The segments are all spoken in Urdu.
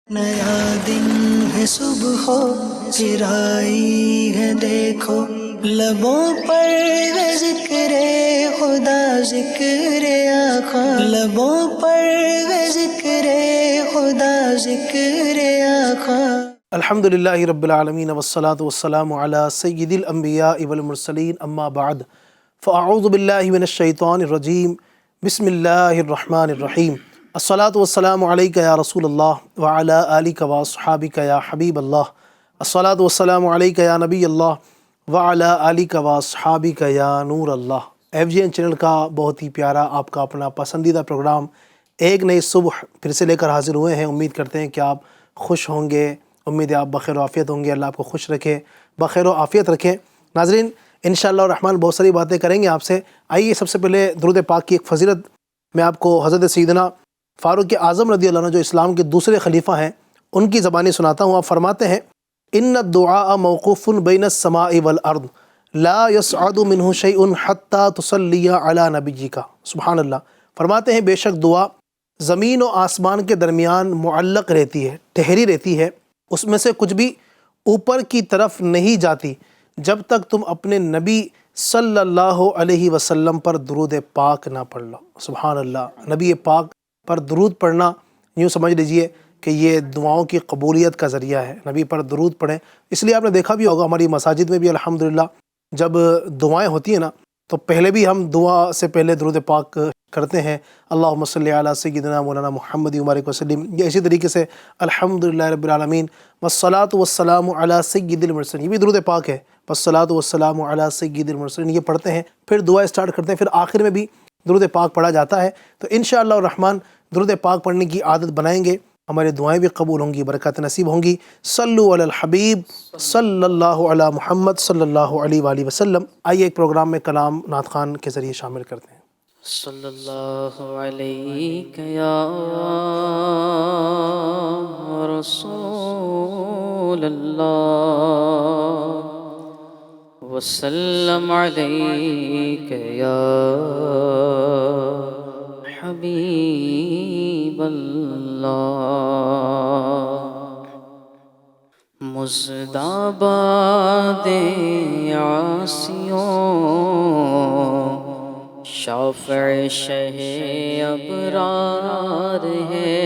نیا دن ہے صبح پھر آئی ہے دیکھو، لبوں پر ہے ذکر خدا ذکر آقا، لبوں پر ہے ذکر خدا ذکر آقا۔ الحمدللہ رب العالمین والصلاة والسلام علی سید الانبیاء والمرسلین، اما بعد فاعوذ باللہ من الشیطان الرجیم، بسم اللہ الرحمن الرحیم۔ الصلاة والسلام علیک یا رسول اللہ وعلی آلک واصحابک یا حبیب اللہ، الصلاة والسلام علیک یا نبی اللہ وعلی آلک واصحابک یا نور اللہ۔ FGN چینل کا بہت ہی پیارا آپ کا اپنا پسندیدہ پروگرام ایک نئی صبح پھر سے لے کر حاضر ہوئے ہیں۔ امید کرتے ہیں کہ آپ خوش ہوں گے، امید ہے آپ بخیر و عافیت ہوں گے، اللہ آپ کو خوش رکھے، بخیر و عافیت رکھے۔ ناظرین، انشاءاللہ الرحمن بہت ساری باتیں کریں گے آپ سے۔ آئیے سب سے پہلے درود پاک کی ایک فضیلت میں آپ کو حضرت سیدنا فاروق اعظم رضی اللہ عنہ جو اسلام کے دوسرے خلیفہ ہیں ان کی زبانی سناتا ہوں۔ آپ فرماتے ہیں، ان الدعاء موقوف بین السماء والارض لا يصعد منه شيء حتى تصلي على نبيك۔ سبحان اللہ۔ فرماتے ہیں بے شک دعا زمین و آسمان کے درمیان معلق رہتی ہے، ٹھہری رہتی ہے، اس میں سے کچھ بھی اوپر کی طرف نہیں جاتی جب تک تم اپنے نبی صلی اللہ علیہ وسلم پر درود پاک نہ پڑھ لو۔ سبحان اللہ۔ نبی پاک پر درود پڑھنا یوں سمجھ لیجئے کہ یہ دعاؤں کی قبولیت کا ذریعہ ہے۔ نبی پر درود پڑھیں، اس لیے آپ نے دیکھا بھی ہوگا ہماری مساجد میں بھی الحمدللہ جب دعائیں ہوتی ہیں نا تو پہلے بھی ہم دعا سے پہلے درود پاک کرتے ہیں، اللہم صلی علی سیدنا مولانا محمد وبارک وسلم، یا اسی طریقے سے الحمدللہ رب العالمین والصلاة والسلام علی سید المرسلین، یہ بھی درود پاک ہے، والصلاة والسلام علی سید المرسلین، یہ پڑھتے ہیں، پھر دعا اسٹارٹ کرتے ہیں، پھر آخر میں بھی درود پاک پڑھا جاتا ہے۔ تو انشاءاللہ الرحمن درود پاک پڑھنے کی عادت بنائیں گے، ہماری دعائیں بھی قبول ہوں گی، برکات نصیب ہوں گی۔ صلو علی الحبیب صلی اللہ علی محمد صلی اللہ علیہ وآلہ وسلم۔ آئیے ایک پروگرام میں کلام نعت خوان کے ذریعے شامل کرتے ہیں۔ صلی اللہ علیہ یا رسول اللہ وسلم علیک یا حبیب اللہ۔ مزداباد عاصیوں شافع شہ ابرار ہے،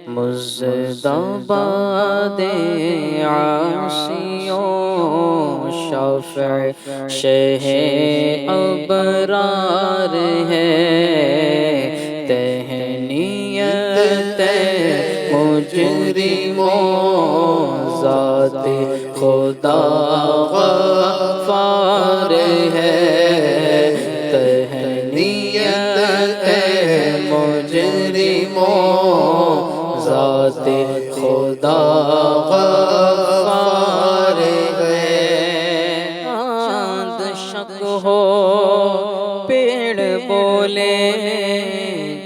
مزداباد عاصیوں شافع شہ ابرار ہے، تہنیت مجرموں ذات خدا غفار ہے، ذات خدا غفار ہے۔ چاند شک ہو پیڑ بولے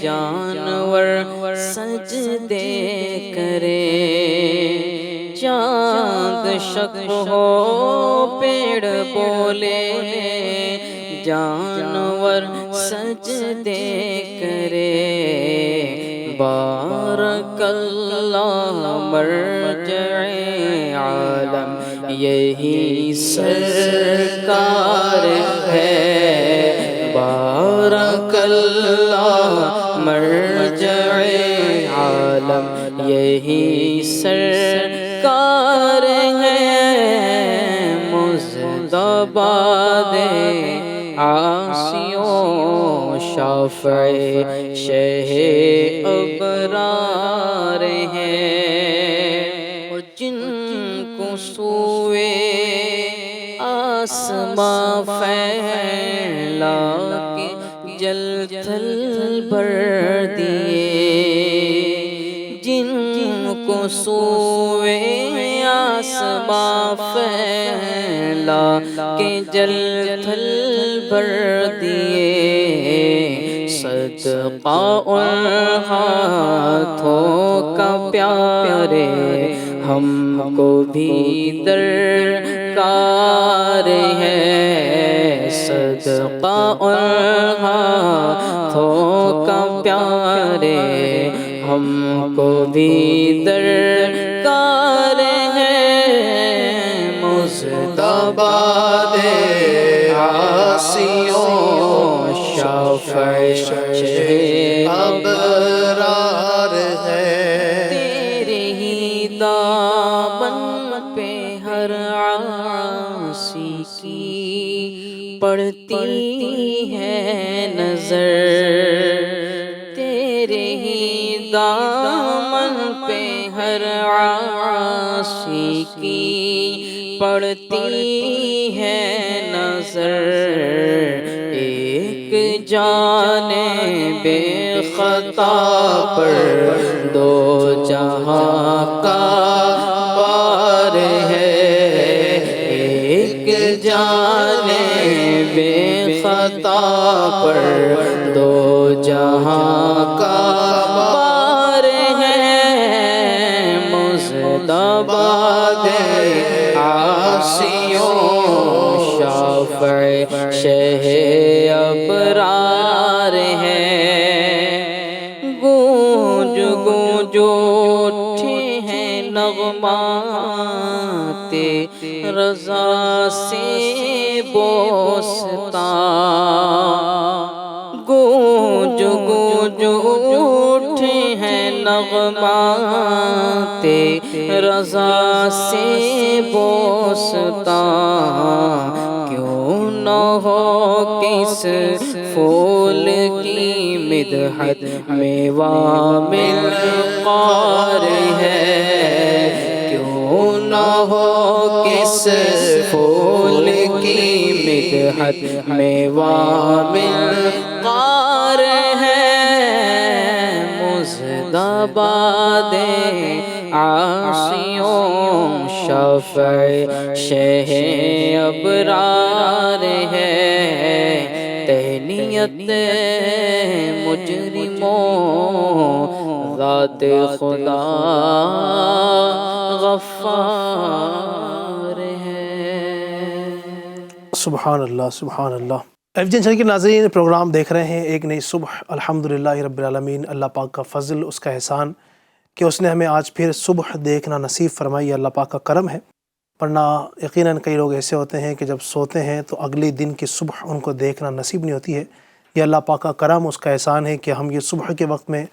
جانور سجدے کرے، چاند شک ہو پیڑ بولے جانور سجدے کرے، بارک اللہ مرجع عالم یہی سرکار ہے، بارک اللہ مرجع عالم یہی سرکار ہے، مزداباد عاصیوں شافع شہ ابرار ہیں، جن کو سوئے آسماں پھیلا کے جل تھل بھر دیے، جن کو سوئے آسماں پھیلا کے جل تھل بھر دیے، صدقہ ان ہاتھوں کا پیارے ہم کو بھی درکار ہے، صدقہ ان ہاتھوں کا پیارے ہم کو بھی درکار ہیں مصطفیٰ عاصیوں شفیع ابرار ہے، تیرے ہی دامن پہ ہر عاصی کی پڑتی ہے نظر، تیرے ہی دامن پہ ہر عاصی کی پڑتی ہے نظر، ایک جانب خطا پر دو جہاں کا بار ہے، ایک جانب خطا پر دو جہاں کا بار ہے مصطفیٰ عاصیوں شفیع شہ ابرار ہے، گونج گونج اٹھے ہیں نغمات رضا سے بوستان، گونج گونج اٹھے ہیں نغمات رضا سے بوستان، کیوں نہ ہو کس پھول کی مدحت میں وامل قار ہے، کیوں نہ ہو کس پھول کی مدحت میں وامل قار ہے مصطفیٰ عاصیوں شفیع شہ ابرار ہے، تہنیت مجرموں ذات خدا غفار ہے۔ سبحان اللہ سبحان اللہ۔ ایف جی چینل کے ناظرین، پروگرام دیکھ رہے ہیں ایک نئی صبح، الحمدللہ رب العالمین، اللہ پاک کا فضل، اس کا احسان کہ اس نے ہمیں آج پھر صبح دیکھنا نصیب فرمائی، اللہ پاک کا کرم ہے۔ ورنہ یقیناً کئی لوگ ایسے ہوتے ہیں کہ جب سوتے ہیں تو اگلے دن کی صبح ان کو دیکھنا نصیب نہیں ہوتی ہے۔ یہ اللہ پاک کا کرم، اس کا احسان ہے کہ ہم یہ صبح کے وقت میں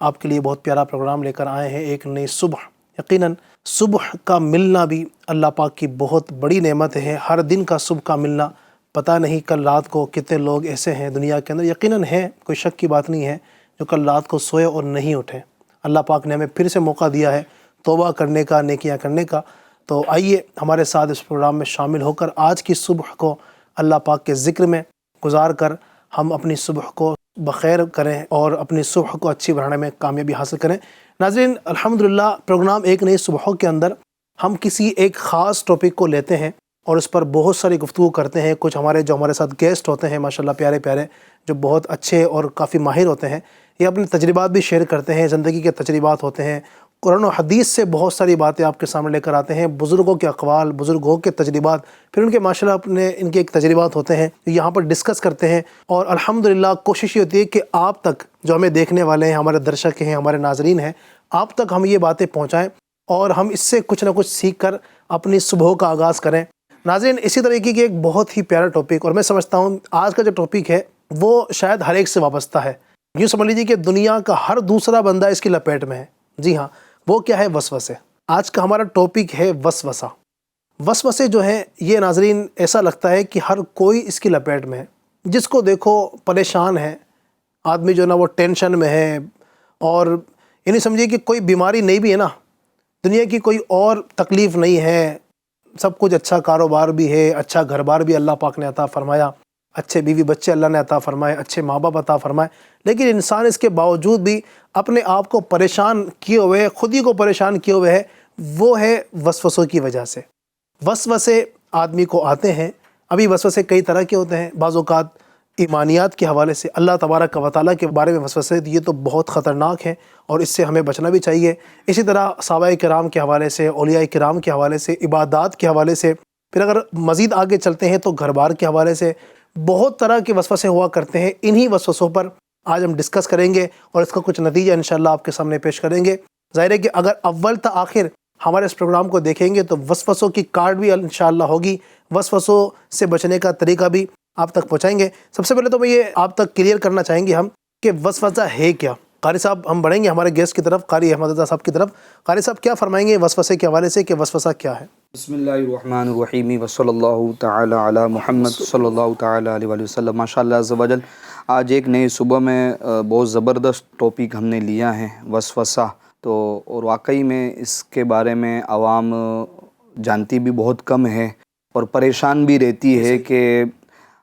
آپ کے لیے بہت پیارا پروگرام لے کر آئے ہیں، ایک نئی صبح۔ یقیناً صبح کا ملنا بھی اللہ پاک کی بہت بڑی نعمت ہے۔ ہر دن کا صبح کا ملنا، پتہ نہیں کل رات کو کتنے لوگ ایسے ہیں دنیا کے اندر، یقیناً ہیں، کوئی شک کی بات نہیں ہے، جو کل رات کو سوئے اور نہیں اٹھے۔ اللہ پاک نے ہمیں پھر سے موقع دیا ہے توبہ کرنے کا، نیکیاں کرنے کا۔ تو آئیے ہمارے ساتھ اس پروگرام میں شامل ہو کر آج کی صبح کو اللہ پاک کے ذکر میں گزار کر ہم اپنی صبح کو بخیر کریں اور اپنی صبح کو اچھی بنانے میں کامیابی حاصل کریں۔ ناظرین، الحمدللہ پروگرام ایک نئی صبحوں کے اندر ہم کسی ایک خاص ٹاپک کو لیتے ہیں اور اس پر بہت ساری گفتگو کرتے ہیں۔ کچھ جو ہمارے ساتھ گیسٹ ہوتے ہیں ماشاءاللہ پیارے پیارے، جو بہت اچھے اور کافی ماہر ہوتے ہیں، یہ اپنے تجربات بھی شیئر کرتے ہیں، زندگی کے تجربات ہوتے ہیں، قرآن و حدیث سے بہت ساری باتیں آپ کے سامنے لے کر آتے ہیں، بزرگوں کے اقوال، بزرگوں کے تجربات، پھر ان کے ماشاءاللہ ان کے ایک تجربات ہوتے ہیں یہاں پر ڈسکس کرتے ہیں۔ اور الحمدللہ کوشش یہ ہوتی ہے کہ آپ تک، جو ہمیں دیکھنے والے ہیں، ہمارے درشک ہیں، ہمارے ناظرین ہیں، آپ تک ہم یہ باتیں پہنچائیں اور ہم اس سے کچھ نہ کچھ سیکھ کر اپنی صبح کا آغاز کریں۔ ناظرین، اسی طریقے کی ایک بہت ہی پیارا ٹاپک، اور میں سمجھتا ہوں آج کا جو ٹاپک ہے وہ شاید ہر ایک سے وابستہ ہے۔ یوں سمجھ لیجیے کہ دنیا کا ہر دوسرا بندہ اس کی لپیٹ میں ہے۔ جی ہاں، وہ کیا ہے؟ وسوسے۔ آج کا ہمارا ٹاپک ہے وسوسہ۔ وسوسے جو ہیں یہ ناظرین ایسا لگتا ہے کہ ہر کوئی اس کی لپیٹ میں ہے، جس کو دیکھو پریشان ہے آدمی، جو نا وہ ٹینشن میں ہے، اور یعنی سمجھیے کہ کوئی بیماری نہیں بھی ہے نا، دنیا کی کوئی اور تکلیف نہیں ہے، سب کچھ اچھا کاروبار بھی ہے، اچھا گھر بار بھی اللہ پاک نے عطا فرمایا، اچھے بیوی بچے اللہ نے عطا فرمائے، اچھے ماں باپ عطا فرمائے، لیکن انسان اس کے باوجود بھی اپنے آپ کو پریشان کیے ہوئے ہے، خود ہی کو پریشان کیے ہوئے ہے۔ وہ ہے وسوسوں کی وجہ سے۔ وسوسے آدمی کو آتے ہیں۔ ابھی وسوسے کئی طرح کے ہوتے ہیں، بعض اوقات ایمانیات کے حوالے سے، اللہ تبارک و تعالیٰ کے بارے میں وسوسے، یہ تو بہت خطرناک ہیں اور اس سے ہمیں بچنا بھی چاہیے۔ اسی طرح صحابہ کرام کے حوالے سے، اولیاء کرام کے حوالے سے، عبادات کے حوالے سے، پھر اگر مزید آگے چلتے ہیں تو گھر بار کے حوالے سے بہت طرح کے وسوسے ہوا کرتے ہیں۔ انہی وسوسوں پر آج ہم ڈسکس کریں گے اور اس کا کچھ نتیجہ انشاءاللہ آپ کے سامنے پیش کریں گے۔ ظاہر ہے کہ اگر اول تا آخر ہمارے اس پروگرام کو دیکھیں گے تو وسوسوں کی کارڈ بھی انشاءاللہ ہوگی، وسوسوں سے بچنے کا طریقہ بھی آپ تک پہنچائیں گے۔ سب سے پہلے تو میں یہ آپ تک کلیئر کرنا چاہیں گے ہم کہ وسوسہ ہے کیا۔ قاری صاحب ہم بڑھیں گے ہمارے گیسٹ کی طرف، قاری احمد رضا صاحب کی طرف۔ قاری صاحب کیا فرمائیں گے وسوسے کے حوالے سے کہ وسوسہ کیا ہے؟ بسم اللہ الرحمن الرحیم وصلی اللہ تعالی علی محمد صلی اللہ تعالی علیہ وآلہ وسلم۔ ماشاء اللہ عز و جل آج ایک نئی صبح میں بہت زبردست ٹاپک ہم نے لیا ہے، وسوسہ۔ تو اور واقعی میں اس کے بارے میں عوام جانتی بھی بہت کم ہے اور پریشان بھی رہتی ہے کہ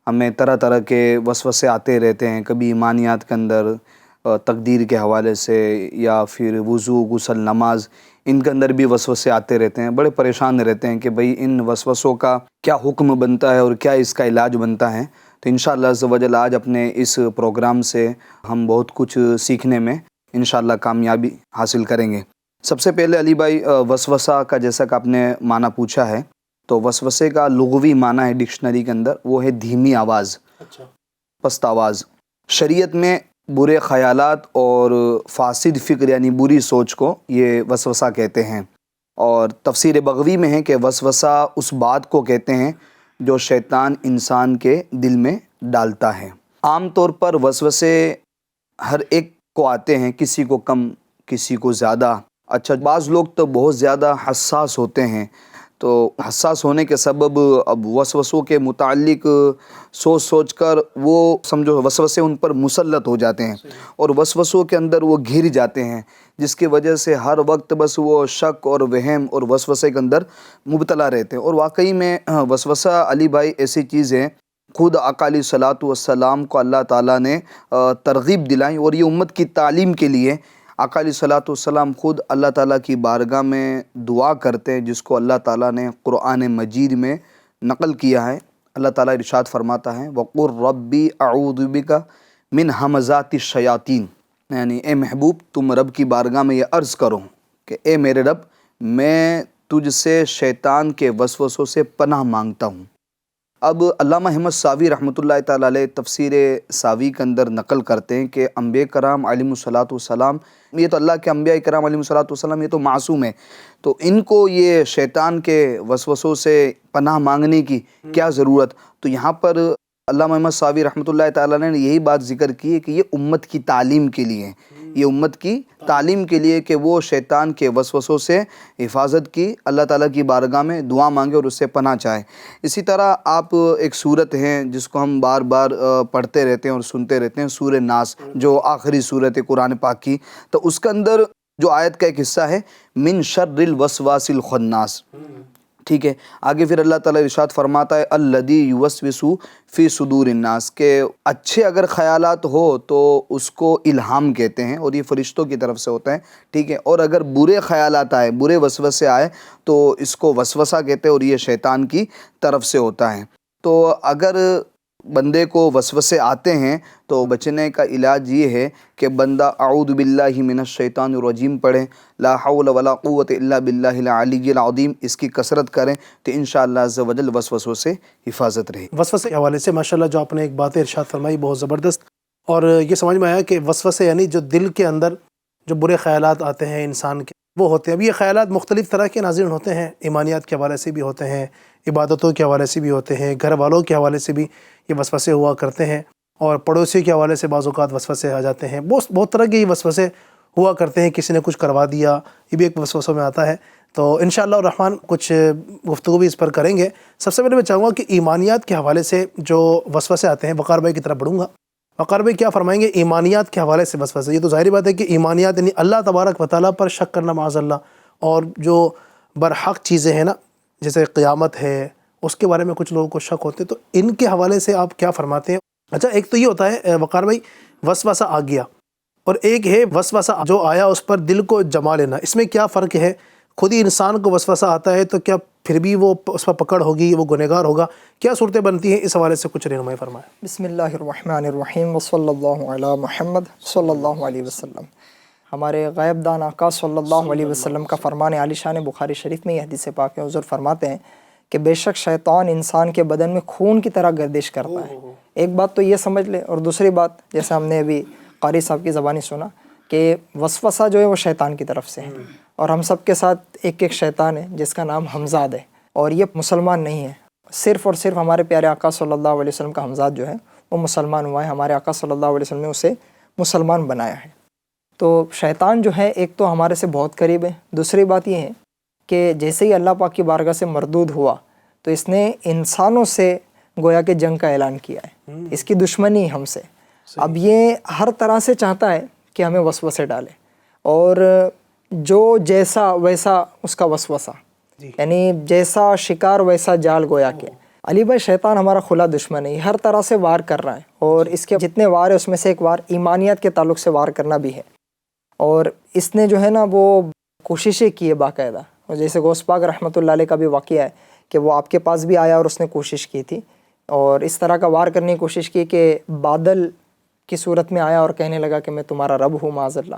ہمیں طرح طرح کے وسوسے آتے رہتے ہیں، کبھی ایمانیات کے اندر، تقدیر کے حوالے سے، یا پھر وضو، غسل، نماز، ان کے اندر بھی وسوسے آتے رہتے ہیں۔ بڑے پریشان رہتے ہیں کہ بھئی ان وسوسوں کا کیا حکم بنتا ہے اور کیا اس کا علاج بنتا ہے۔ تو انشاءاللہ عز و جل آج اپنے اس پروگرام سے ہم بہت کچھ سیکھنے میں انشاءاللہ کامیابی حاصل کریں گے۔ سب سے پہلے علی بھائی، وسوسہ کا جیسا کہ آپ نے معنی پوچھا ہے، تو وسوسے کا لغوی معنی ہے ڈکشنری کے اندر، وہ ہے دھیمی آواز، پست آواز۔ شریعت میں برے خیالات اور فاسد فکر یعنی بری سوچ کو یہ وسوسہ کہتے ہیں، اور تفسیر بغوی میں ہے کہ وسوسہ اس بات کو کہتے ہیں جو شیطان انسان کے دل میں ڈالتا ہے۔ عام طور پر وسوسے ہر ایک کو آتے ہیں، کسی کو کم، کسی کو زیادہ۔ اچھا، بعض لوگ تو بہت زیادہ حساس ہوتے ہیں، تو حساس ہونے کے سبب اب وسوسوں کے متعلق سوچ سوچ کر وہ سمجھو وسوسے ان پر مسلط ہو جاتے ہیں اور وسوسوں کے اندر وہ گھر جاتے ہیں، جس کی وجہ سے ہر وقت بس وہ شک اور وہم اور وسوسے کے اندر مبتلا رہتے ہیں۔ اور واقعی میں وسوسہ علی بھائی ایسی چیز ہے، خود آقا علیہ الصلوۃ والسلام کو اللہ تعالیٰ نے ترغیب دلائی، اور یہ امت کی تعلیم کے لیے آقا علیہ الصلوۃ والسلام خود اللہ تعالیٰ کی بارگاہ میں دعا کرتے ہیں، جس کو اللہ تعالیٰ نے قرآن مجید میں نقل کیا ہے۔ اللہ تعالیٰ ارشاد فرماتا ہے وَقُلْ رَبِّ أَعُوذُ بِكَ مِنْ ہَمَزَاتِ الشَّيَاطِينِ، یعنی اے محبوب تم رب کی بارگاہ میں یہ عرض کرو کہ اے میرے رب، میں تجھ سے شیطان کے وسوسوں سے پناہ مانگتا ہوں۔ اب علامہ احمد ساوی رحمۃ اللہ تعالیٰ علیہ تفسیر ساوی کے اندر نقل کرتے ہیں کہ انبیاء کرام علیہم الصلوۃ والسلام، یہ تو اللہ کے انبیاء کرام علیہم الصلوۃ والسلام یہ تو معصوم ہے، تو ان کو یہ شیطان کے وسوسوں سے پناہ مانگنے کی کیا ضرورت؟ تو یہاں پر علامہ احمد ساوی رحمۃ اللہ تعالیٰ نے یہی بات ذکر کی ہے کہ یہ امت کی تعلیم کے لیے، یہ امت کی تعلیم کے لیے کہ وہ شیطان کے وسوسوں سے حفاظت کی اللہ تعالیٰ کی بارگاہ میں دعا مانگے اور اس سے پناہ چاہے۔ اسی طرح آپ ایک سورت ہیں جس کو ہم بار بار پڑھتے رہتے ہیں اور سنتے رہتے ہیں، سورہ ناس، جو آخری سورت ہے قرآن پاک کی، تو اس کے اندر جو آیت کا ایک حصہ ہے من شر الوسواس الخناس، ٹھیک ہے۔ آگے پھر اللہ تعالیٰ ارشاد فرماتا ہے الذی یوسوس فی صدور الناس، کہ اچھے اگر خیالات ہو تو اس کو الہام کہتے ہیں اور یہ فرشتوں کی طرف سے ہوتا ہے، ٹھیک ہے، اور اگر برے خیالات آئے، برے وسوسے آئے تو اس کو وسوسہ کہتے ہیں اور یہ شیطان کی طرف سے ہوتا ہے۔ تو اگر بندے کو وسوسے آتے ہیں تو بچنے کا علاج یہ ہے کہ بندہ اعوذ باللہ من الشیطان الرجیم پڑھے، لا حول ولا قوت الا باللہ العلی العظیم، اس کی کثرت کریں تو انشاءاللہ عز و جل وسوسوں سے حفاظت رہے۔ وسوسے کے حوالے سے ماشاءاللہ جو آپ نے ایک بات ارشاد فرمائی بہت زبردست، اور یہ سمجھ میں آیا کہ وسوسے یعنی جو دل کے اندر جو برے خیالات آتے ہیں انسان کے، وہ ہوتے ہیں۔ اب یہ خیالات مختلف طرح کے ناظرین ہوتے ہیں، ایمانیات کے حوالے سے بھی ہوتے ہیں، عبادتوں کے حوالے سے بھی ہوتے ہیں، گھر والوں کے حوالے سے بھی یہ وسوسے ہوا کرتے ہیں، اور پڑوسی کے حوالے سے بعض اوقات وسوسے آ جاتے ہیں۔ بہت طرح کے یہ وسوسے ہوا کرتے ہیں، کسی نے کچھ کروا دیا، یہ بھی ایک وسوسوں میں آتا ہے۔ تو انشاءاللہ الرحمن کچھ گفتگو بھی اس پر کریں گے۔ سب سے پہلے میں چاہوں گا کہ ایمانیات کے حوالے سے جو وسوسے آتے ہیں، وقار بھائی کی طرف بڑھوں گا۔ وقار بھائی کیا فرمائیں گے ایمانیات کے حوالے سے وسوسے؟ یہ تو ظاہری بات ہے کہ ایمانیات یعنی اللہ تبارک و تعالیٰ پر شک کرنا معاذ اللہ، اور جو برحق چیزیں ہیں نا، جیسے قیامت ہے، اس کے بارے میں کچھ لوگوں کو شک ہوتے ہیں، تو ان کے حوالے سے آپ کیا فرماتے ہیں؟ اچھا، ایک تو یہ ہوتا ہے وقار بھائی وسوسہ آ گیا، اور ایک ہے وسوسہ جو آیا اس پر دل کو جما لینا، اس میں کیا فرق ہے؟ خود ہی انسان کو وسوسہ آتا ہے تو کیا پھر بھی وہ اس پر پکڑ ہوگی، وہ گنہگار ہوگا؟ کیا صورتیں بنتی ہیں؟ اس حوالے سے کچھ رہنمائی فرمائیں۔ بسم اللہ الرحمن الرحیم وصلی اللہ علی محمد صلی اللہ علیہ وسلم۔ ہمارے غیب دان آقا صلی اللہ علیہ وسلم کا فرمان عالی شان بخاری شریف میں یہ حدیث پاک ہے، حضور فرماتے ہیں کہ بے شک شیطان انسان کے بدن میں خون کی طرح گردش کرتا ہے۔ ایک بات تو یہ سمجھ لے، اور دوسری بات جیسے ہم نے ابھی قاری صاحب کی زبانی سنا کہ وسوسہ جو ہے وہ شیطان کی طرف سے ہے، اور ہم سب کے ساتھ ایک ایک شیطان ہے جس کا نام حمزاد ہے، اور یہ مسلمان نہیں ہے، صرف اور صرف ہمارے پیارے آقا صلی اللہ علیہ وسلم کا حمزاد جو ہے وہ مسلمان ہوا ہے، ہمارے آقا صلی اللہ علیہ وسلم نے اسے مسلمان بنایا ہے۔ تو شیطان جو ہے ایک تو ہمارے سے بہت قریب ہے، دوسری بات یہ ہے کہ جیسے ہی اللہ پاک کی بارگاہ سے مردود ہوا تو اس نے انسانوں سے گویا کہ جنگ کا اعلان کیا ہے، اس کی دشمنی ہم سے۔ اب یہ ہر طرح سے چاہتا ہے کہ ہمیں وسوسے ڈالے، اور جو جیسا ویسا اس کا وسوسہ، یعنی جیسا شکار ویسا جال گویا کہ۔ علی بھائی شیطان ہمارا کھلا دشمن ہے، ہر طرح سے وار کر رہا ہے، اور اس کے جتنے وار ہیں اس میں سے ایک وار ایمانیت کے تعلق سے وار کرنا بھی ہے، اور اس نے جو ہے نا وہ کوششیں کی ہے باقاعدہ، اور جیسے غوث پاک رحمۃ اللہ علیہ کا بھی واقعہ ہے کہ وہ آپ کے پاس بھی آیا اور اس نے کوشش کی تھی، اور اس طرح کا وار کرنے کی کوشش کی کہ بادل کی صورت میں آیا اور کہنے لگا کہ میں تمہارا رب ہوں معاذ اللہ،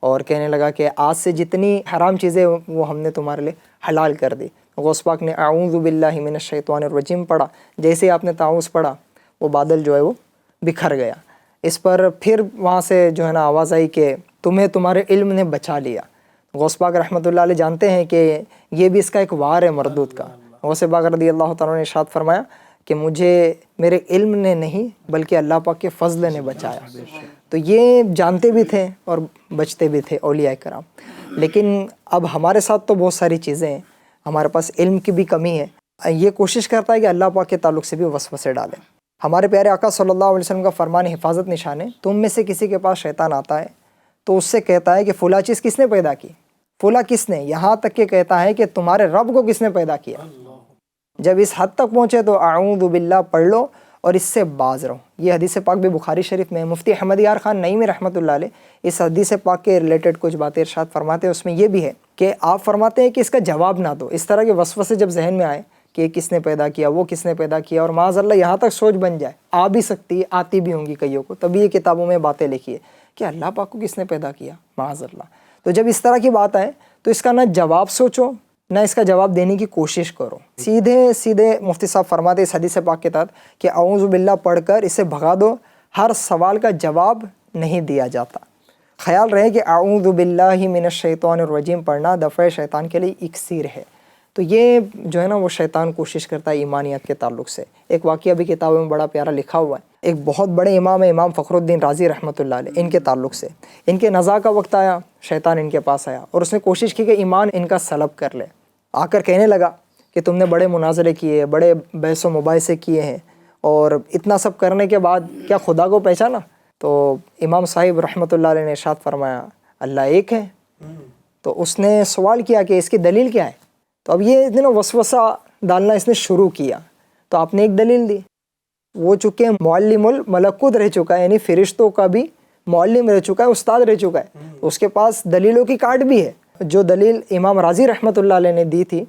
اور کہنے لگا کہ آج سے جتنی حرام چیزیں وہ ہم نے تمہارے لیے حلال کر دی۔ غوث پاک نے اعوذ باللہ من الشیطان الرجیم پڑھا، جیسے آپ نے تعوذ پڑھا وہ بادل جو ہے وہ بکھر گیا۔ اس پر پھر وہاں سے جو ہے نا آواز آئی کہ تمہیں تمہارے علم نے بچا لیا۔ غوث پاک رحمۃ اللہ علیہ جانتے ہیں کہ یہ بھی اس کا ایک وار ہے مردود کا۔ غوث پاک رضی اللہ تعالیٰ نے ارشاد فرمایا کہ مجھے میرے علم نے نہیں بلکہ اللہ پاک کے فضل نے بچایا۔ تو یہ جانتے بھی تھے اور بچتے بھی تھے اولیاء کرام، لیکن اب ہمارے ساتھ تو بہت ساری چیزیں ہیں، ہمارے پاس علم کی بھی کمی ہے، یہ کوشش کرتا ہے کہ اللہ پاک کے تعلق سے بھی وسوسے ڈالے۔ ہمارے پیارے آقا صلی اللہ علیہ وسلم کا فرمان حفاظت نشان ہے، تم میں سے کسی کے پاس شیطان آتا ہے تو اس سے کہتا ہے کہ فلاں چیز کس نے پیدا کی، فلاں کس نے، یہاں تک کہ کہتا ہے کہ تمہارے رب کو کس نے پیدا کیا۔ جب اس حد تک پہنچے تو اعوذ باللہ پڑھ لو اور اس سے باز رہو۔ یہ حدیث پاک بھی بخاری شریف میں ہے۔ مفتی احمد یار خان نعیمی رحمۃ اللہ علیہ اس حدیث پاک کے ریلیٹڈ کچھ باتیں ارشاد فرماتے ہیں، اس میں یہ بھی ہے کہ آپ فرماتے ہیں کہ اس کا جواب نہ دو۔ اس طرح کے وسوسے جب ذہن میں آئے کہ کس نے پیدا کیا، وہ کس نے پیدا کیا، اور معاذ اللہ یہاں تک سوچ بن جائے، آ بھی سکتی ہے، آتی بھی ہوں گی کئیوں کو، تبھی یہ کتابوں میں باتیں لکھی ہے کہ اللہ پاک کو کس نے پیدا کیا، معاذ اللہ۔ تو جب اس طرح کی بات آئے تو اس کا نہ جواب سوچو نہ اس کا جواب دینے کی کوشش کرو، سیدھے مفتی صاحب فرماتے اس حدیث پاک کے تحت کہ اعوذ باللہ پڑھ کر اسے بھگا دو، ہر سوال کا جواب نہیں دیا جاتا۔ خیال رہے کہ اعوذ باللہ من الشیطان الرجیم پڑھنا دفع شیطان کے لیے اکسیر ہے۔ تو یہ جو ہے نا وہ شیطان کوشش کرتا ہے ایمانیت کے تعلق سے۔ ایک واقعہ بھی کتابوں میں بڑا پیارا لکھا ہوا ہے، ایک بہت بڑے امام ہے امام فخر الدین رازی رحمۃ اللہ علیہ، ان کے تعلق سے ان کے نزاع کا وقت آیا، شیطان ان کے پاس آیا اور اس نے کوشش کی کہ ایمان ان کا سلب کر لے۔ آ کر کہنے لگا کہ تم نے بڑے مناظرے کیے، بڑے بحث و مباحثے کیے ہیں، اور اتنا سب کرنے کے بعد کیا خدا کو پہچانا؟ تو امام صاحب رحمۃ اللہ علیہ نے ارشاد فرمایا اللہ ایک ہے۔ تو اس نے سوال کیا کہ اس کی دلیل کیا ہے؟ تو اب یہ وسوسہ ڈالنا اس نے شروع کیا، تو آپ نے ایک دلیل دی۔ وہ چونکہ معلم الملکوت رہ چکا ہے، یعنی فرشتوں کا بھی معلم رہ چکا ہے، استاد رہ چکا ہے، تو اس کے پاس دلیلوں کی کاٹ بھی ہے۔ جو دلیل امام رازی رحمۃ اللہ علیہ نے دی تھی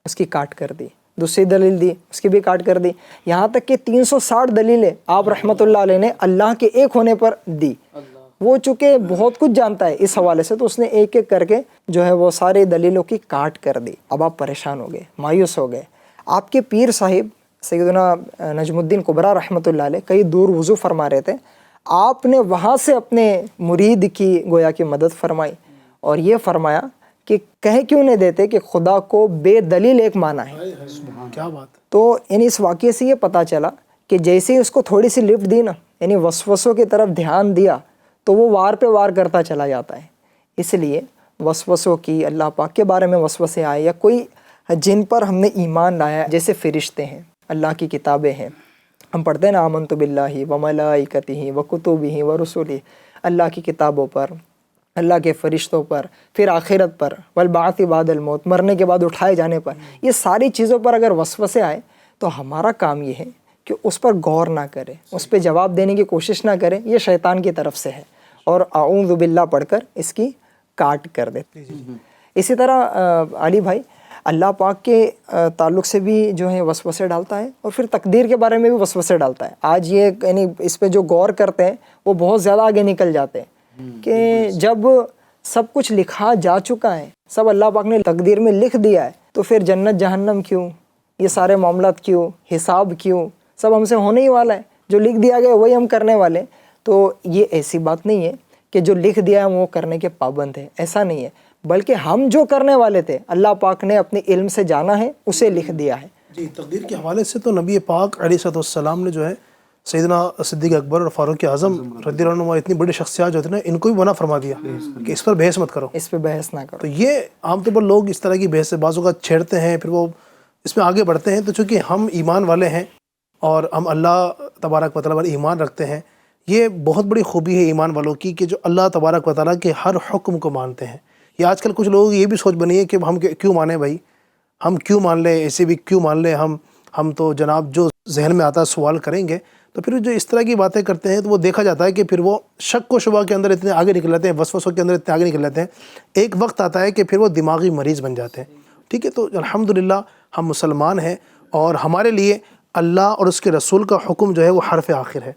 اس کی کاٹ کر دی، دوسری دلیل دی اس کی بھی کاٹ کر دی، یہاں تک کہ 360 دلیلیں آپ رحمۃ اللہ علیہ نے اللہ کے ایک ہونے پر دی۔ وہ چونکہ بہت کچھ جانتا ہے اس حوالے سے، تو اس نے ایک ایک کر کے جو ہے وہ سارے دلیلوں کی کاٹ کر دی۔ اب آپ پریشان ہو گئے، مایوس ہو گئے۔ آپ کے پیر صاحب سیدنا نجم الدین کبریٰ رحمۃ اللہ علیہ کئی دور وضو فرما رہے تھے، آپ نے وہاں سے اپنے مرید کی گویا کی مدد فرمائی اور یہ فرمایا کہ کہہ کیوں نہیں دیتے کہ خدا کو بے دلیل ایک مانا ہے۔ کیا بات! تو یعنی اس واقعے سے یہ پتہ چلا کہ جیسے ہی اس کو تھوڑی سی لفٹ دی نا، یعنی وسوسوں کی طرف دھیان دیا، تو وہ وار پہ وار کرتا چلا جاتا ہے۔ اس لیے وسوسوں کی، اللہ پاک کے بارے میں وسوسے آئے یا کوئی جن پر ہم نے ایمان لایا، جیسے فرشتے ہیں، اللہ کی کتابیں ہیں، ہم پڑھتے ہیں نا آمنت باللہ و ملائکتہ و کتبہ و رسلہ، اللہ کی کتابوں پر، اللہ کے فرشتوں پر، پھر آخرت پر، والبعث بعد الموت، مرنے کے بعد اٹھائے جانے پر، یہ ساری چیزوں پر اگر وسوسے آئے تو ہمارا کام یہ ہے کہ اس پر غور نہ کرے، اس پہ جواب دینے کی کوشش نہ کرے، یہ شیطان کی طرف سے ہے، اور اعوذ باللہ پڑھ کر اس کی کاٹ کر دے۔ اسی طرح علی بھائی اللہ پاک کے تعلق سے بھی جو ہے وسوسے ڈالتا ہے، اور پھر تقدیر کے بارے میں بھی وسوسے ڈالتا ہے۔ آج یہ یعنی اس پہ جو غور کرتے ہیں وہ بہت زیادہ آگے نکل جاتے ہیں کہ جب سب کچھ لکھا جا چکا ہے، سب اللہ پاک نے تقدیر میں لکھ دیا ہے، تو پھر جنت جہنم کیوں، یہ سارے معاملات کیوں، حساب کیوں، سب ہم سے ہونے ہی والا ہے، جو لکھ دیا گیا وہی ہم کرنے والے۔ تو یہ ایسی بات نہیں ہے کہ جو لکھ دیا ہے وہ کرنے کے پابند ہیں، ایسا نہیں ہے، بلکہ ہم جو کرنے والے تھے اللہ پاک نے اپنے علم سے جانا ہے، اسے لکھ دیا ہے۔ جی، تقدیر کے حوالے سے تو نبی پاک علیہ السلام نے جو ہے سیدنا صدیق اکبر اور فاروق اعظم رضی اللہ عنہ اتنی بڑی شخصیات جو تھے نا، ان کو بھی منع فرما دیا کہ اس پر بحث مت کرو، اس پہ بحث نہ کرو۔ تو یہ عام طور پر لوگ اس طرح کی بحث سے بعض اوقات چھیڑتے ہیں، پھر وہ اس میں آگے بڑھتے ہیں۔ تو چونکہ ہم ایمان والے ہیں اور ہم اللہ تبارک و تعالیٰ پر ایمان رکھتے ہیں، یہ بہت بڑی خوبی ہے ایمان والوں کی کہ جو اللہ تبارک و تعالیٰ کے ہر حکم کو مانتے ہیں۔ یہ آج کل کچھ لوگوں کی یہ بھی سوچ بنی ہے کہ ہم کیوں مانیں بھائی، ہم کیوں مان لیں، ایسے بھی کیوں مان لیں، ہم تو جناب جو ذہن میں آتا ہے سوال کریں گے۔ تو پھر جو اس طرح کی باتیں کرتے ہیں تو وہ دیکھا جاتا ہے کہ پھر وہ شک و شبہ کے اندر اتنے آگے نکل جاتے ہیں، وسوسوں کے اندر اتنے آگے نکل جاتے ہیں، ایک وقت آتا ہے کہ پھر وہ دماغی مریض بن جاتے ہیں۔ ٹھیک ہے، تو الحمدللہ ہم مسلمان ہیں اور ہمارے لیے اللہ اور اس کے رسول کا حکم جو ہے وہ حرف آخر ہے۔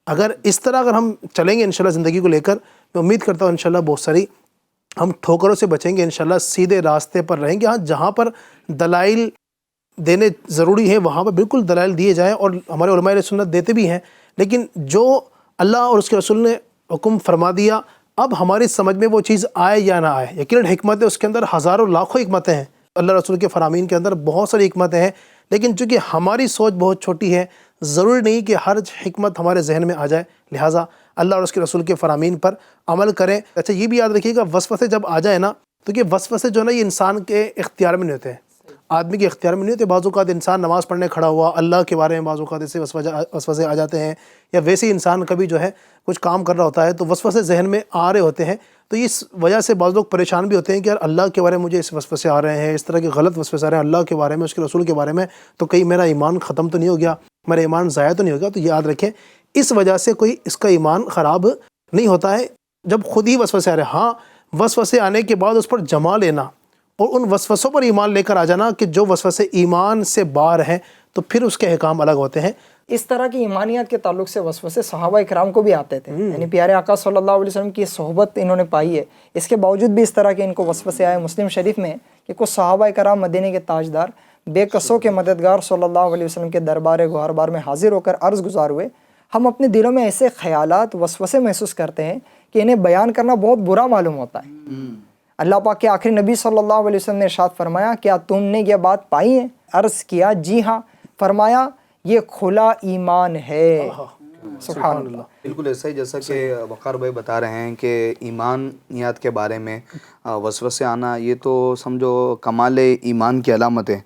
اگر اس طرح اگر ہم چلیں گے انشاءاللہ زندگی کو لے کر، میں امید کرتا ہوں انشاءاللہ بہت ساری ہم ٹھوکروں سے بچیں گے، انشاءاللہ سیدھے راستے پر رہیں گے۔ ہاں، جہاں پر دلائل دینے ضروری ہے وہاں پر بالکل دلائل دیے جائیں، اور ہمارے علماء سنت دیتے بھی ہیں، لیکن جو اللہ اور اس کے رسول نے حکم فرما دیا، اب ہماری سمجھ میں وہ چیز آئے یا نہ آئے، یقیناً حکمتیں اس کے اندر ہزاروں لاکھوں حکمتیں ہیں، اللہ رسول کے فرامین کے اندر بہت ساری حکمتیں ہیں، لیکن چونکہ ہماری سوچ بہت چھوٹی ہے، ضروری نہیں کہ ہر حکمت ہمارے ذہن میں آ جائے، لہٰذا اللہ اور اس کے رسول کے فرامین پر عمل کریں۔ اچھا، یہ بھی یاد رکھیے گا، وسوسے جب آ جائیں نا، تو یہ وسوسے جو ہے نا یہ انسان کے اختیار میں نہیں ہوتے ہیں، آدمی کے اختیار میں نہیں ہوتے۔ بعض اوقات انسان نماز پڑھنے کھڑا ہوا، اللہ کے بارے میں بعض اوقات ایسے وسوسے آ جاتے ہیں، یا ویسے ہی انسان کبھی جو ہے کچھ کام کر رہا ہوتا ہے تو وسوسے ذہن میں آ رہے ہوتے ہیں، تو اس وجہ سے بعض لوگ پریشان بھی ہوتے ہیں کہ یار اللہ کے بارے میں مجھے اس وسوسے آ رہے ہیں، اس طرح کے غلط وسوسے آ رہے ہیں اللہ کے بارے میں، اس کے رسول کے بارے میں، تو کہیں میرا ایمان ختم تو نہیں ہو گیا، میرا ایمان ضائع تو نہیں ہو گیا۔ تو یاد رکھیں، اس وجہ سے کوئی اس کا ایمان خراب نہیں ہوتا ہے جب خود ہی وسوسے آ رہے ہیں۔ ہاں، وسوسے آنے کے بعد اس پر جما لینا اور ان وسوسوں پر ایمان لے کر آ جانا کہ جو وسوسے ایمان سے باہر ہیں، تو پھر اس کے احکام الگ ہوتے ہیں۔ اس طرح کی ایمانیات کے تعلق سے وسوسے صحابہ اکرام کو بھی آتے تھے، یعنی پیارے آقا صلی اللہ علیہ وسلم کی صحبت انہوں نے پائی ہے، اس کے باوجود بھی اس طرح کے ان کو وسوسے آئے۔ مسلم شریف میں کہ کچھ صحابہ اکرام مدینے کے تاجدار، بے کسوں کے مددگار صلی اللہ علیہ وسلم کے دربار گوہربار میں حاضر ہو کر عرض گزار ہوئے، ہم اپنے دلوں میں ایسے خیالات وسوسے محسوس کرتے ہیں کہ انہیں بیان کرنا بہت برا معلوم ہوتا ہے۔ اللہ پاک کے آخری نبی صلی اللہ علیہ وسلم نے ارشاد فرمایا، کیا تم نے یہ بات پائی ہے؟ عرض کیا جی ہاں۔ فرمایا یہ کھلا ایمان ہے۔ سبحان اللہ۔ بالکل ایسا ہی جیسا کہ وقار بھائی بتا رہے ہیں کہ ایمانیات کے بارے میں وسوسے آنا یہ تو سمجھو کمال ایمان کی علامت ہے۔